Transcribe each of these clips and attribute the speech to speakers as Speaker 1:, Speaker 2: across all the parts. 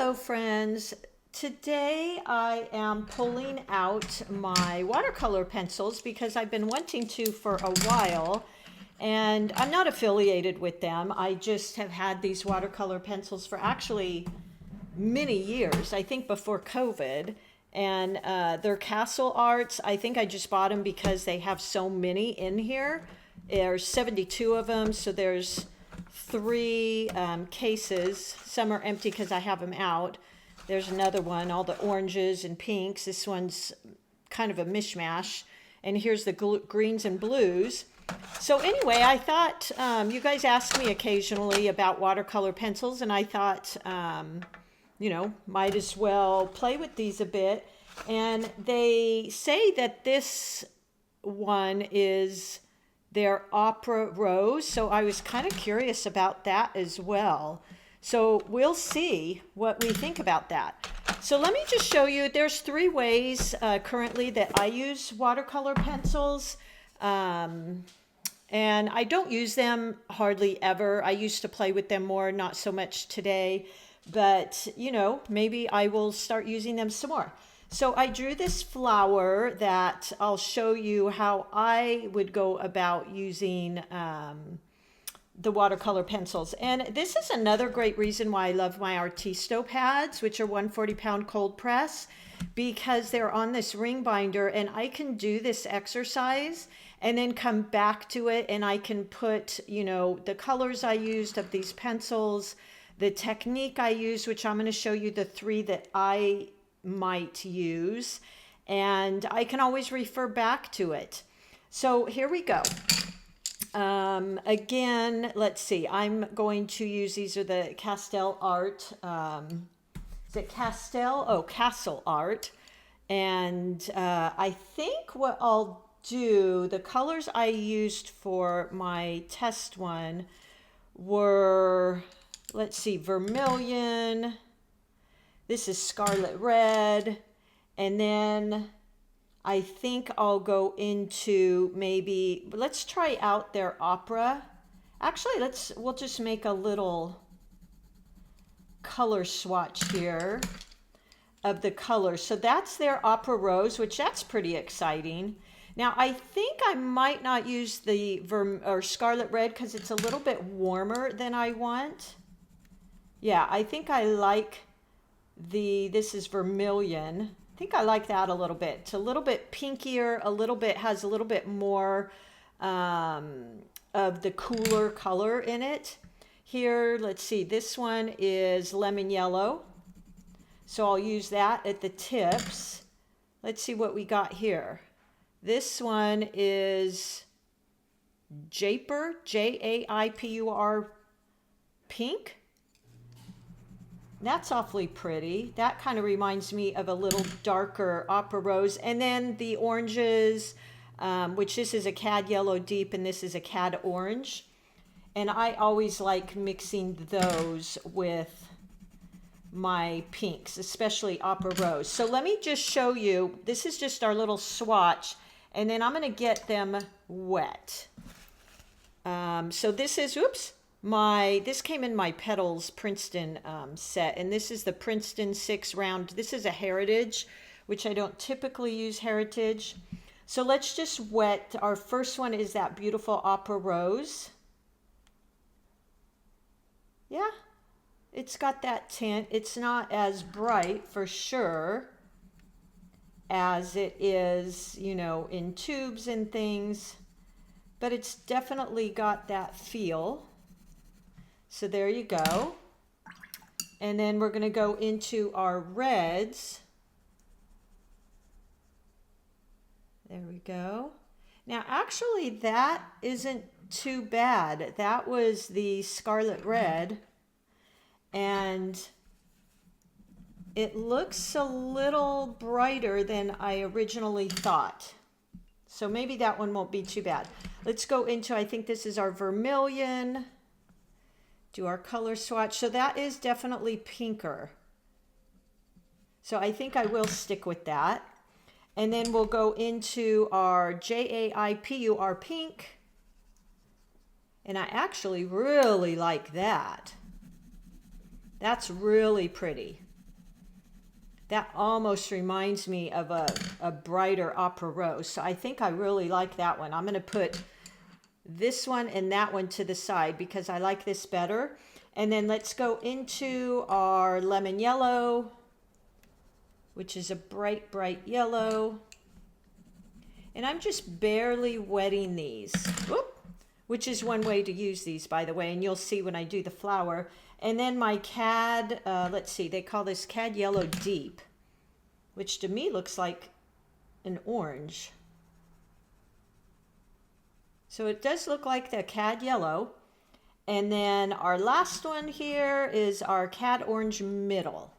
Speaker 1: Hello friends. Today I am pulling out my watercolor pencils because I've been wanting to for a while, and I'm not affiliated with them. I just have had these watercolor pencils for actually many years, I think before COVID, and they're Castle Arts. I think I just bought them because they have so many in here. There's 72 of them, so there's three cases. Some are empty because I have them out. There's another one, all the oranges and pinks. This one's kind of a mishmash. And here's the greens and blues. So anyway, I thought, you guys ask me occasionally about watercolor pencils, and I thought, might as well play with these a bit. And they say that this one is their opera rose, so I was kind of curious about that as well. So we'll see what we think about that. So let me just show you, there's three ways currently that I use watercolor pencils. And I don't use them hardly ever. I used to play with them more, not so much today, but maybe I will start using them some more. So I drew this flower that I'll show you how I would go about using the watercolor pencils. And this is another great reason why I love my Artisto pads, which are 140-pound cold press, because they're on this ring binder, and I can do this exercise and then come back to it, and I can put, the colors I used of these pencils, the technique I used, which I'm going to show you the three that I might use, and I can always refer back to it. So here we go. Again, let's see, I'm going to use, these are the Castel Art, is it Castel? Oh, Castle Art. And I think what I'll do, the colors I used for my test one were, let's see, vermilion, this is scarlet red, and then I think I'll go into maybe, let's try out their opera. Actually, we'll just make a little color swatch here of the colors. So that's their opera rose, which that's pretty exciting. Now I think I might not use the scarlet red because it's a little bit warmer than I want. Yeah, I think I like this is vermilion. I think I like that a little bit. It's a little bit pinkier, has a little bit more of the cooler color in it. Here, let's see, this one is lemon yellow. So I'll use that at the tips. Let's see what we got here. This one is Jaipur, Jaipur pink. That's awfully pretty. That kind of reminds me of a little darker opera rose. And then the oranges, which this is a cad yellow deep and this is a cad orange. And I always like mixing those with my pinks, especially opera rose. So let me just show you, this is just our little swatch, and then I'm going to get them wet. So this is, this came in my petals Princeton set, and this is the Princeton 6 round. This is a heritage, which I don't typically use heritage. So let's just wet. Our first one is that beautiful opera rose. Yeah, it's got that tint. It's not as bright for sure as it is, in tubes and things, but it's definitely got that feel. So there you go. And then we're going to go into our reds. There we go. Now, actually, that isn't too bad. That was the scarlet red. And it looks a little brighter than I originally thought. So maybe that one won't be too bad. Let's go into, I think this is our vermilion. Do our color swatch. So that is definitely pinker. So I think I will stick with that. And then we'll go into our Jaipur pink. And I actually really like that. That's really pretty. That almost reminds me of a brighter opera rose. So I think I really like that one. I'm going to put this one and that one to the side because I like this better. And then let's go into our lemon yellow, which is a bright, bright yellow. And I'm just barely wetting these. Whoop. Which is one way to use these, by the way, and you'll see when I do the flower. And then my cad, let's see, they call this cad yellow deep, which to me looks like an orange. So it does look like the cad yellow. And then our last one here is our cad orange middle.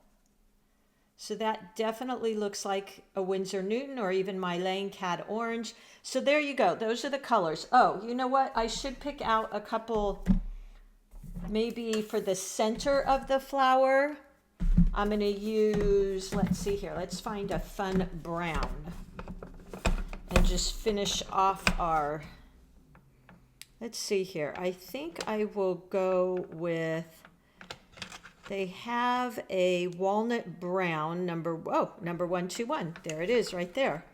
Speaker 1: So that definitely looks like a Winsor Newton or even my Lane Cad Orange. So there you go. Those are the colors. Oh, you know what? I should pick out a couple, maybe for the center of the flower. I'm going to use, let's see here. Let's find a fun brown and just finish off our, let's see here. I think I will go with, they have a walnut brown, number 121. There it is right there.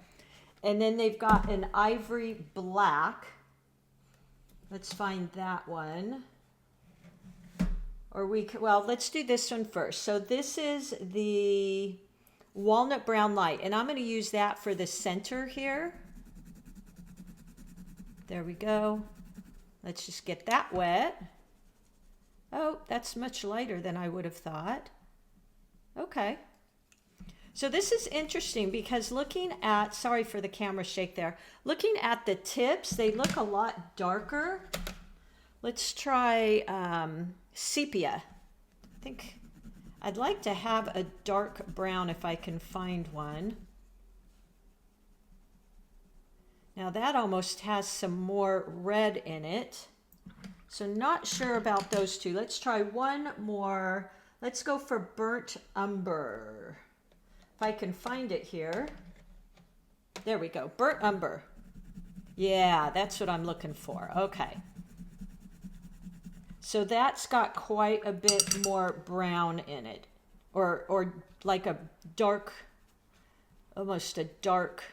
Speaker 1: And then they've got an ivory black. Let's find that one. Or well, let's do this one first. So this is the walnut brown light, and I'm going to use that for the center here. There we go. Let's just get that wet. Oh, that's much lighter than I would have thought. Okay. So this is interesting because looking at, sorry for the camera shake there, looking at the tips, they look a lot darker. Let's try sepia. I think I'd like to have a dark brown if I can find one. Now that almost has some more red in it. So not sure about those two. Let's try one more. Let's go for burnt umber. If I can find it here. There we go, burnt umber. Yeah, that's what I'm looking for. Okay. So that's got quite a bit more brown in it. Or like a dark, almost a dark,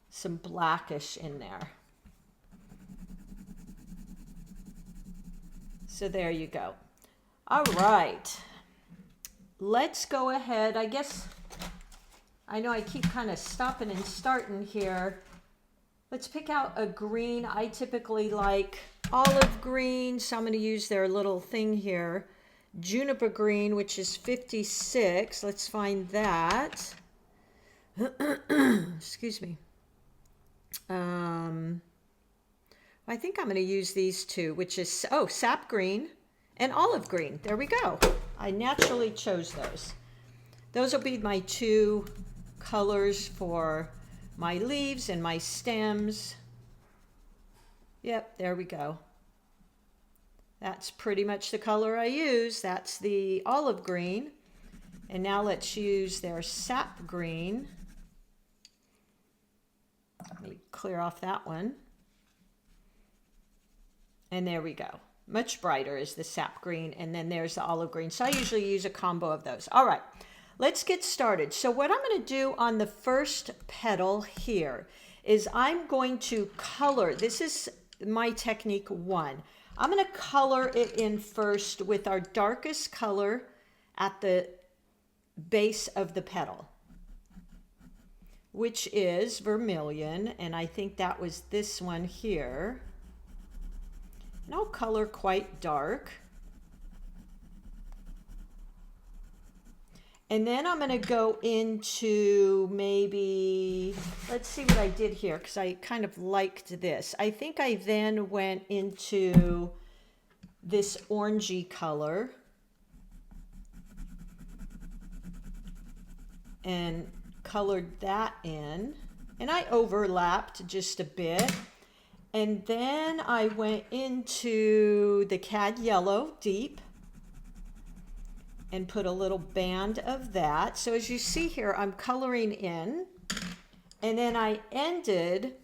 Speaker 1: some blackish in there. So there you go. All right. Let's go ahead. I guess, I know I keep kind of stopping and starting here. Let's pick out a green. I typically like olive green, so I'm going to use their little thing here. Juniper green, which is 56. Let's find that. Excuse me. I think I'm going to use these two, which is, oh, sap green and olive green. There we go. I naturally chose those. Those will be my two colors for my leaves and my stems. Yep, there we go. That's pretty much the color I use. That's the olive green. And now let's use their sap green. Let me clear off that one. And there we go. Much brighter is the sap green, and then there's the olive green. So I usually use a combo of those. All right, let's get started. So what I'm going to do on the first petal here is I'm going to color. This is my technique 1. I'm going to color it in first with our darkest color at the base of the petal, which is vermilion, and I think that was this one here. And I'll color quite dark. And then I'm going to go into maybe, let's see what I did here, because I kind of liked this. I think I then went into this orangey color and colored that in. And I overlapped just a bit. And then I went into the cad yellow deep and put a little band of that. So as you see here, I'm coloring in. And then I ended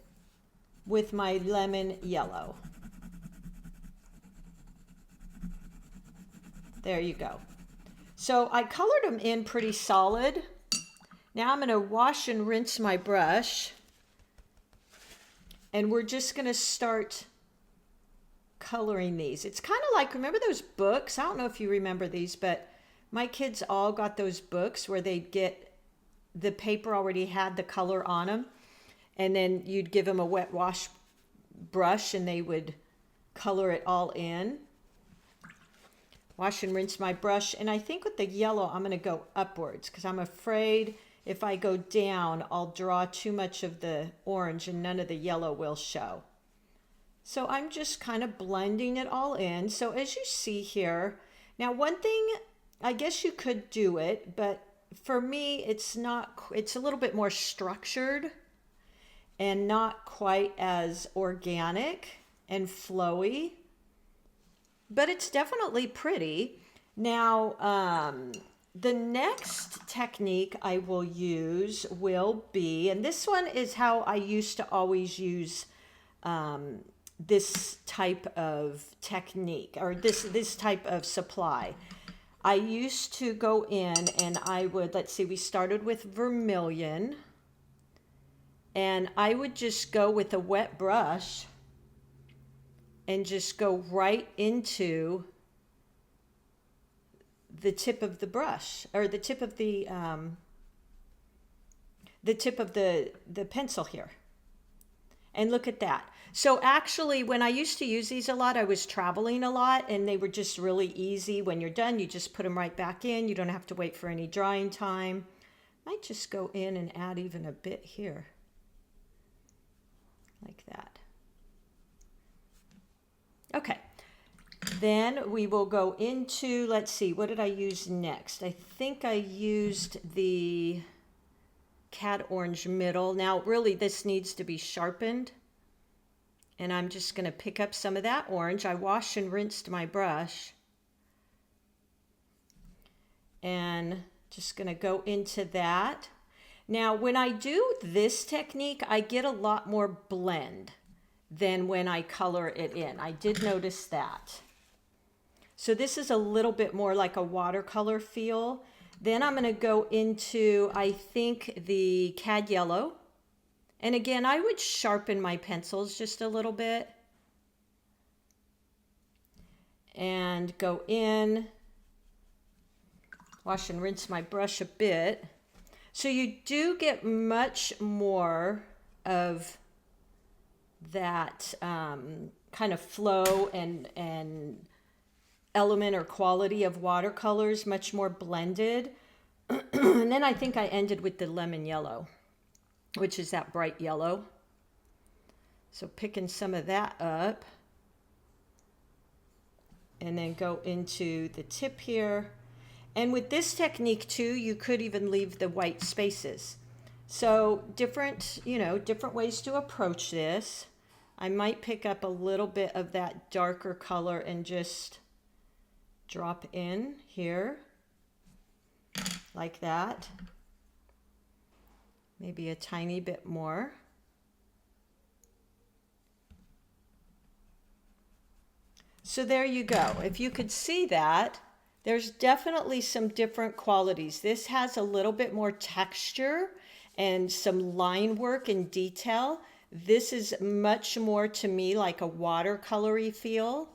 Speaker 1: with my lemon yellow. There you go. So I colored them in pretty solid. Now I'm going to wash and rinse my brush. And we're just going to start coloring these. It's kind of like, remember those books? I don't know if you remember these, but my kids all got those books where they'd get the paper already had the color on them. And then you'd give them a wet wash brush and they would color it all in. Wash and rinse my brush. And I think with the yellow, I'm going to go upwards because I'm afraid if I go down, I'll draw too much of the orange and none of the yellow will show. So I'm just kind of blending it all in. So as you see here, now one thing, I guess you could do it, but for me, it's a little bit more structured and not quite as organic and flowy, but it's definitely pretty. Now, the next technique I will use will be, and this one is how I used to always use this type of technique or this type of supply. I used to go in and I would, let's see, we started with vermilion and I would just go with a wet brush and just go right into the tip of the brush or the tip of the pencil here. And look at that. So actually, when I used to use these a lot, I was traveling a lot and they were just really easy. When you're done, you just put them right back in. You don't have to wait for any drying time. Might just go in and add even a bit here. Like that. Okay. Then we will go into, let's see, what did I use next? I think I used the Cad Orange Middle. Now, really, this needs to be sharpened. And I'm just going to pick up some of that orange. I washed and rinsed my brush. And just going to go into that. Now, when I do this technique, I get a lot more blend than when I color it in. I did notice that. So this is a little bit more like a watercolor feel. Then I'm going to go into, I think, the Cad Yellow. And again, I would sharpen my pencils just a little bit. And go in, wash and rinse my brush a bit. So you do get much more of that kind of flow and element or quality of watercolors, much more blended. And then I think I ended with the lemon yellow, which is that bright yellow. So picking some of that up and then go into the tip here. And with this technique too, you could even leave the white spaces. So different ways to approach this. I might pick up a little bit of that darker color and just drop in here like that. Maybe a tiny bit more. So there you go. If you could see that, there's definitely some different qualities. This has a little bit more texture and some line work and detail. This is much more to me like a watercolory feel.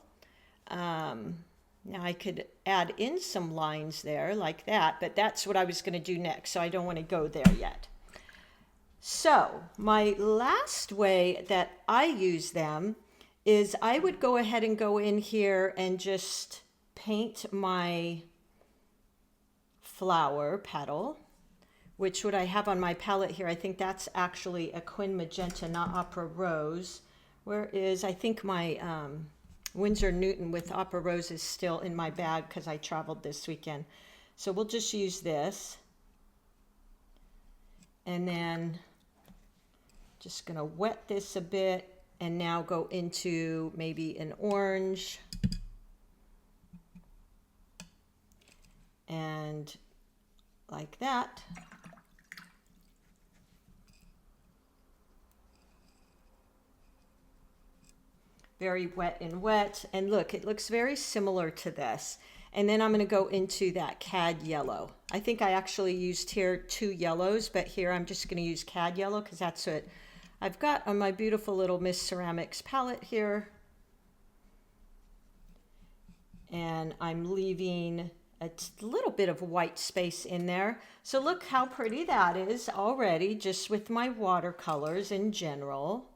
Speaker 1: Now I could add in some lines there like that, but that's what I was going to do next, so I don't want to go there yet. So my last way that I use them is I would go ahead and go in here and just paint my flower petal, which what I have on my palette here, I think that's actually a Quin Magenta, not Opera Rose. Where is, I think my Winsor Newton with Opera Rose is still in my bag because I traveled this weekend. So we'll just use this. And then just going to wet this a bit and now go into maybe an orange. And like that. Very wet and wet. And look, it looks very similar to this. And then I'm going to go into that cad yellow. I think I actually used here 2 yellows, but here I'm just going to use cad yellow because that's what I've got on my beautiful little Miss Ceramics palette here. And I'm leaving a little bit of white space in there. So look how pretty that is already, just with my watercolors in general.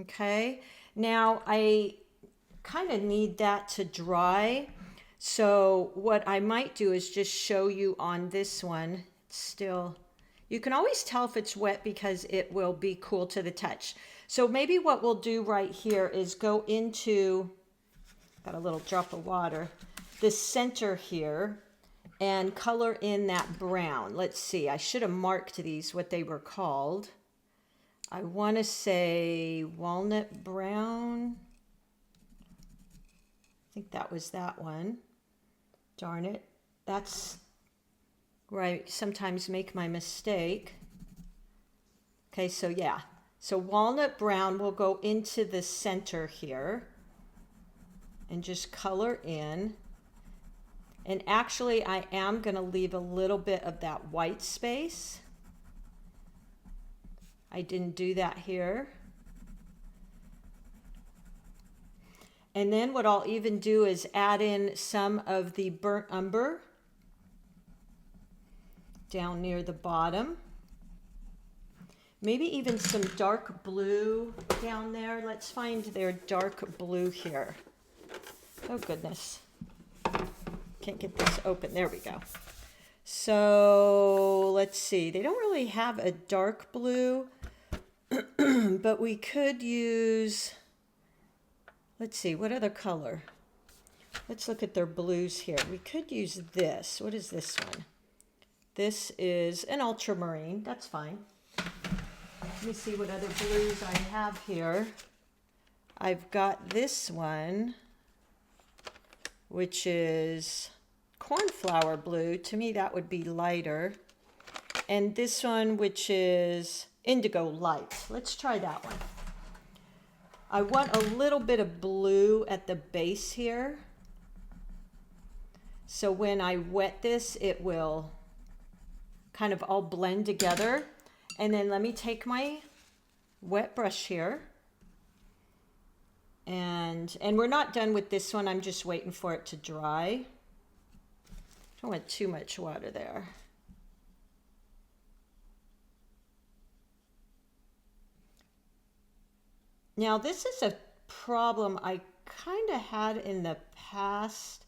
Speaker 1: Okay, now I kind of need that to dry. So what I might do is just show you on this one. Still, you can always tell if it's wet because it will be cool to the touch. So maybe what we'll do right here is go into, got a little drop of water, the center here, and color in that brown. Let's see, I should have marked these, what they were called. I want to say walnut brown. I think that was that one. Darn it. That's where I sometimes make my mistake. Okay, so yeah. So walnut brown will go into the center here and just color in. And actually, I am going to leave a little bit of that white space. I didn't do that here. And then what I'll even do is add in some of the burnt umber down near the bottom. Maybe even some dark blue down there. Let's find their dark blue here. Oh goodness. Can't get this open. There we go. So let's see. They don't really have a dark blue, but we could use, let's see, what other color? Let's look at their blues here. We could use this. What is this one? This is an ultramarine. That's fine. Let me see what other blues I have here. I've got this one, which is cornflower blue. To me, that would be lighter. And this one, which is indigo light. Let's try that one. I want a little bit of blue at the base here. So when I wet this, it will kind of all blend together. And then let me take my wet brush here. And we're not done with this one. I'm just waiting for it to dry. Don't want too much water there. Now this is a problem I kind of had in the past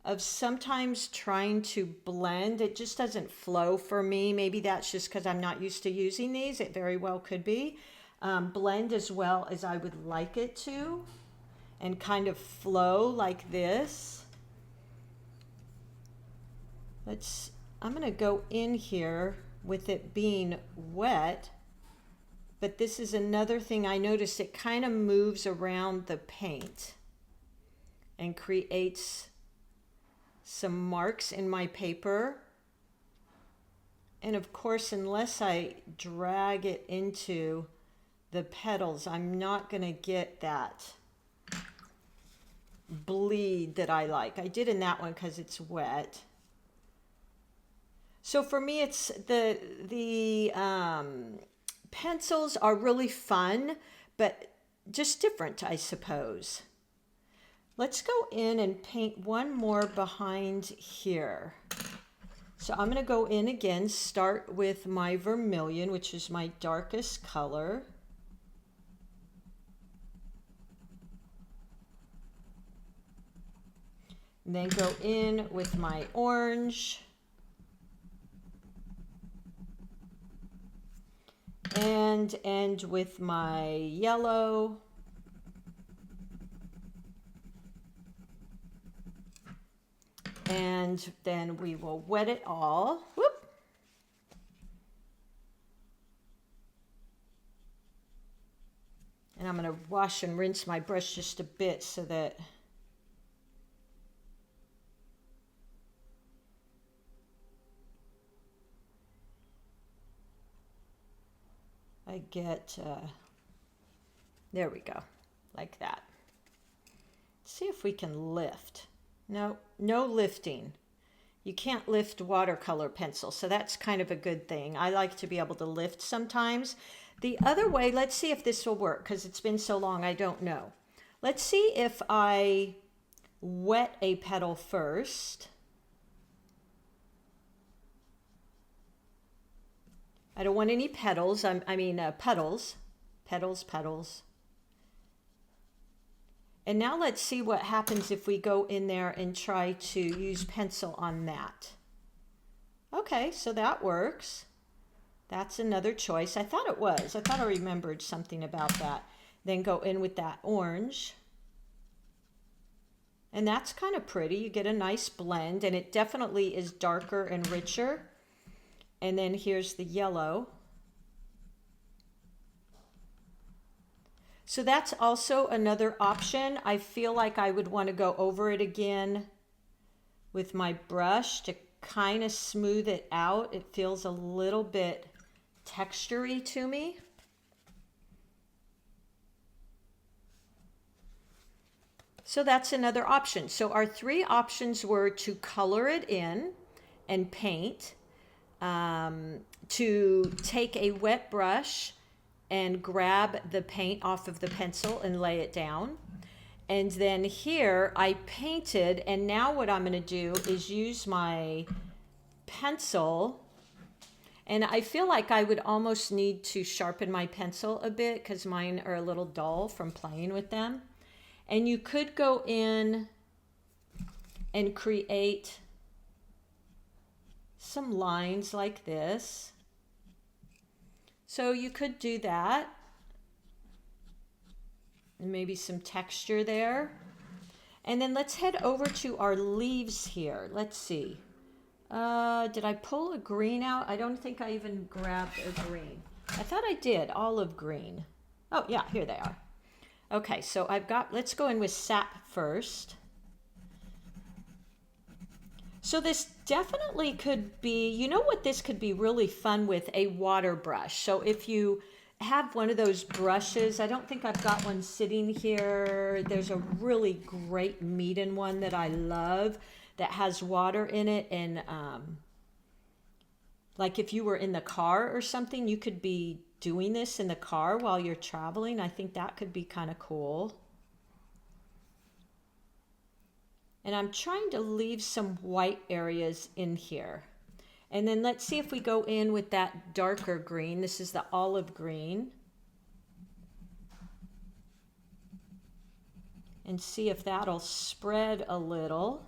Speaker 1: of sometimes trying to blend. It just doesn't flow for me. Maybe that's just because I'm not used to using these. It very well could be. Blend as well as I would like it to and kind of flow like this. I'm going to go in here with it being wet, but this is another thing I noticed. It kind of moves around the paint and creates some marks in my paper. And of course, unless I drag it into the petals, I'm not going to get that bleed that I like. I did in that one because it's wet. So for me, it's the pencils are really fun, but just different, I suppose. Let's go in and paint one more behind here. So I'm going to go in again, start with my vermilion, which is my darkest color. And then go in with my orange. And end with my yellow. And then we will wet it all. Whoop. And I'm going to wash and rinse my brush just a bit so that I get, there we go, like that. See if we can lift. No, no lifting. You can't lift watercolor pencil, so that's kind of a good thing. I like to be able to lift sometimes. The other way, let's see if this will work, because it's been so long, I don't know. Let's see if I wet a petal first. I don't want any petals, petals. Petals, petals. And now let's see what happens if we go in there and try to use pencil on that. Okay, so that works. That's another choice. I thought it was. I thought I remembered something about that. Then go in with that orange. And that's kind of pretty. You get a nice blend, and it definitely is darker and richer. And then here's the yellow. So that's also another option. I feel like I would want to go over it again with my brush to kind of smooth it out. It feels a little bit textury to me. So that's another option. So our three options were to color it in and paint, to take a wet brush and grab the paint off of the pencil and lay it down. And then here I painted, and now what I'm going to do is use my pencil, and I feel like I would almost need to sharpen my pencil a bit because mine are a little dull from playing with them. And you could go in and create some lines like this. So you could do that. And maybe some texture there. And then let's head over to our leaves here. Let's see. Did I pull a green out? I don't think I even grabbed a green. I thought I did, olive green. Oh yeah, here they are. Okay, so let's go in with sap first. So this definitely could be, you know what this could be really fun with? A water brush. So if you have one of those brushes, I don't think I've got one sitting here. There's a really great Meeden one that I love that has water in it. And like if you were in the car or something, you could be doing this in the car while you're traveling. I think that could be kind of cool. And I'm trying to leave some white areas in here. And then let's see if we go in with that darker green. This is the olive green. And see if that'll spread a little.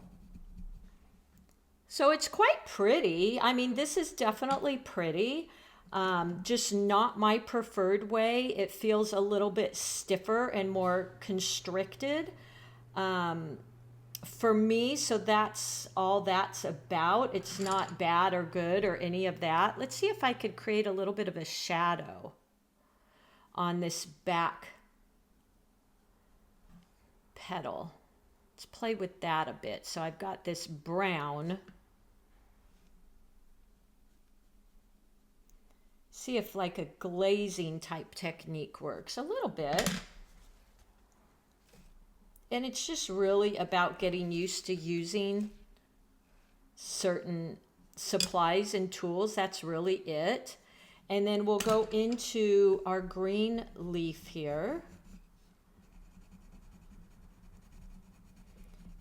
Speaker 1: So it's quite pretty. I mean, this is definitely pretty. Just not my preferred way. It feels a little bit stiffer and more constricted. For me, so that's all that's about. It's not bad or good or any of that. Let's see if I could create a little bit of a shadow on this back petal. Let's play with that a bit. So I've got this brown. See if like a glazing type technique works a little bit. And it's just really about getting used to using certain supplies and tools. That's really it. And then we'll go into our green leaf here.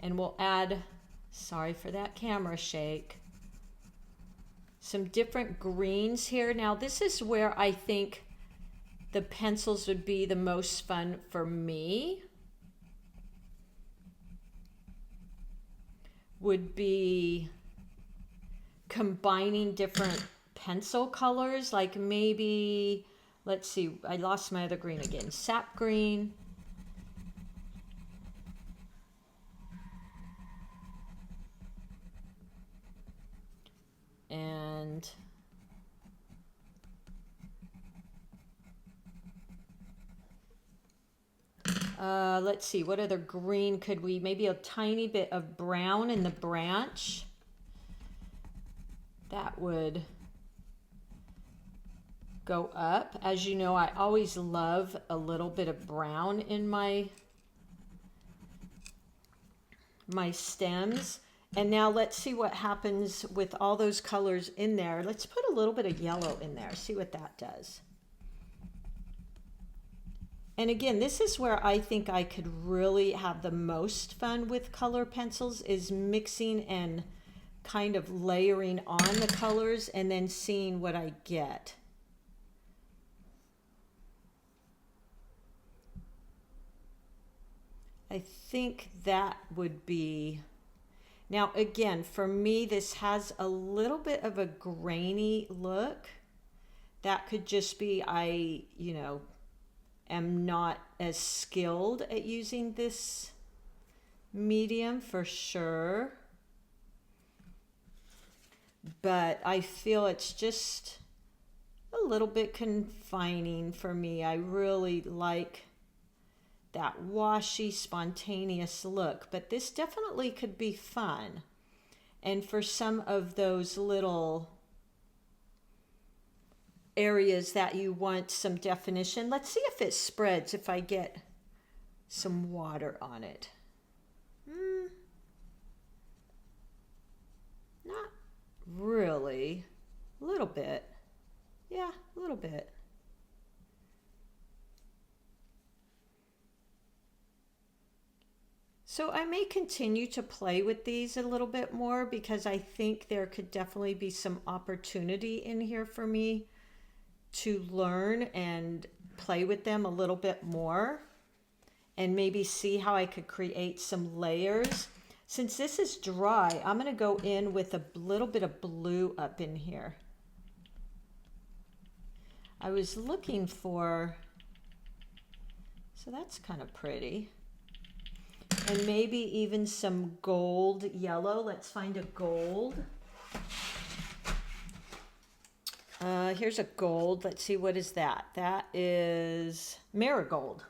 Speaker 1: And we'll add, sorry for that camera shake, some different greens here. Now this is where I think the pencils would be the most fun for me. Would be combining different pencil colors, like maybe, let's see, I lost my other green again, sap green. And let's see, what other green could we, maybe a tiny bit of brown in the branch. That would go up. As you know, I always love a little bit of brown in my my stems. And now let's see what happens with all those colors in there. Let's put a little bit of yellow in there, see what that does. And again, this is where I think I could really have the most fun with color pencils, is mixing and kind of layering on the colors and then seeing what I get. I think that would be, now again, for me, this has a little bit of a grainy look. That could just be, you know, am not as skilled at using this medium for sure. But I feel it's just a little bit confining for me. I really like that washy, spontaneous look, but this definitely could be fun. And for some of those little areas that you want some definition, let's see if it spreads if I get some water on it. Not really. A little bit. Yeah, a little bit. So I may continue to play with these a little bit more, because I think there could definitely be some opportunity in here for me to learn and play with them a little bit more, and maybe see how I could create some layers. Since this is dry, I'm going to go in with a little bit of blue up in here. I was looking for, so that's kind of pretty. And maybe even some gold yellow. Let's find a gold. Here's a gold. Let's see, what is that? That is marigold.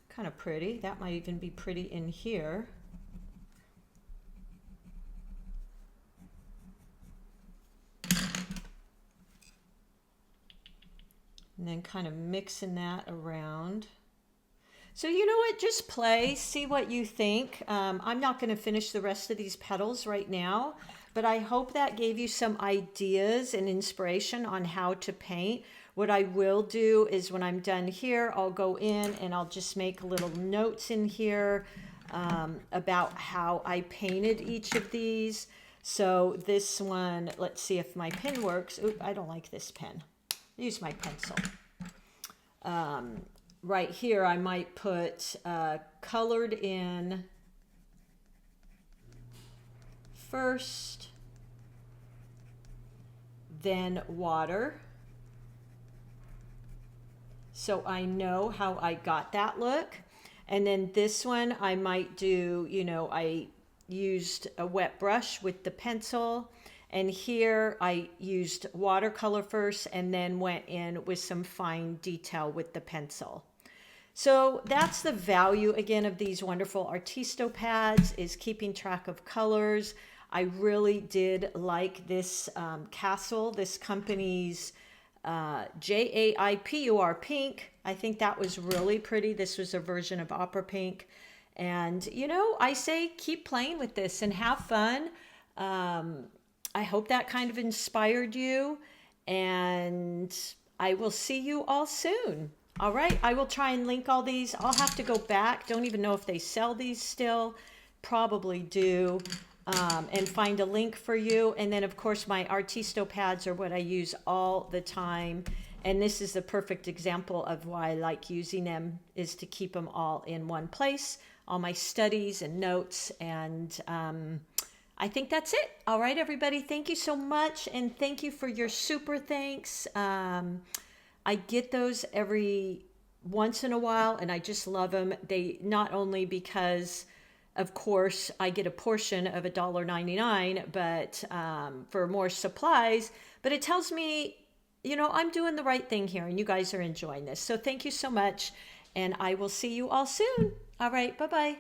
Speaker 1: Kind of pretty. That might even be pretty in here. And then kind of mixing that around. So you know what, just play, see what you think. I'm not going to finish the rest of these petals right now, but I hope that gave you some ideas and inspiration on how to paint. What I will do is when I'm done here, I'll go in and I'll just make little notes in here about how I painted each of these. So this one, let's see if my pen works. Oop, I don't like this pen. Use my pencil. Right here, I might put colored in first, then water. So I know how I got that look. And then this one, I might do, you know, I used a wet brush with the pencil. And here I used watercolor first and then went in with some fine detail with the pencil. So that's the value again of these wonderful Artisto pads, is keeping track of colors. I really did like this castle, this company's JAIPUR pink. I think that was really pretty. This was a version of opera pink. And you know, I say keep playing with this and have fun. I hope that kind of inspired you, and I will see you all soon. All right, I will try and link all these. I'll have to go back. Don't even know if they sell these still. Probably do. And find a link for you. And then, of course, my Artisto pads are what I use all the time. And this is the perfect example of why I like using them, is to keep them all in one place, all my studies and notes. And I think that's it. All right, everybody, thank you so much. And thank you for your super thanks. I get those every once in a while, and I just love them. They not only because, of course, I get a portion of $1.99, but for more supplies, but it tells me, you know, I'm doing the right thing here, and you guys are enjoying this. So thank you so much, and I will see you all soon. All right, bye-bye.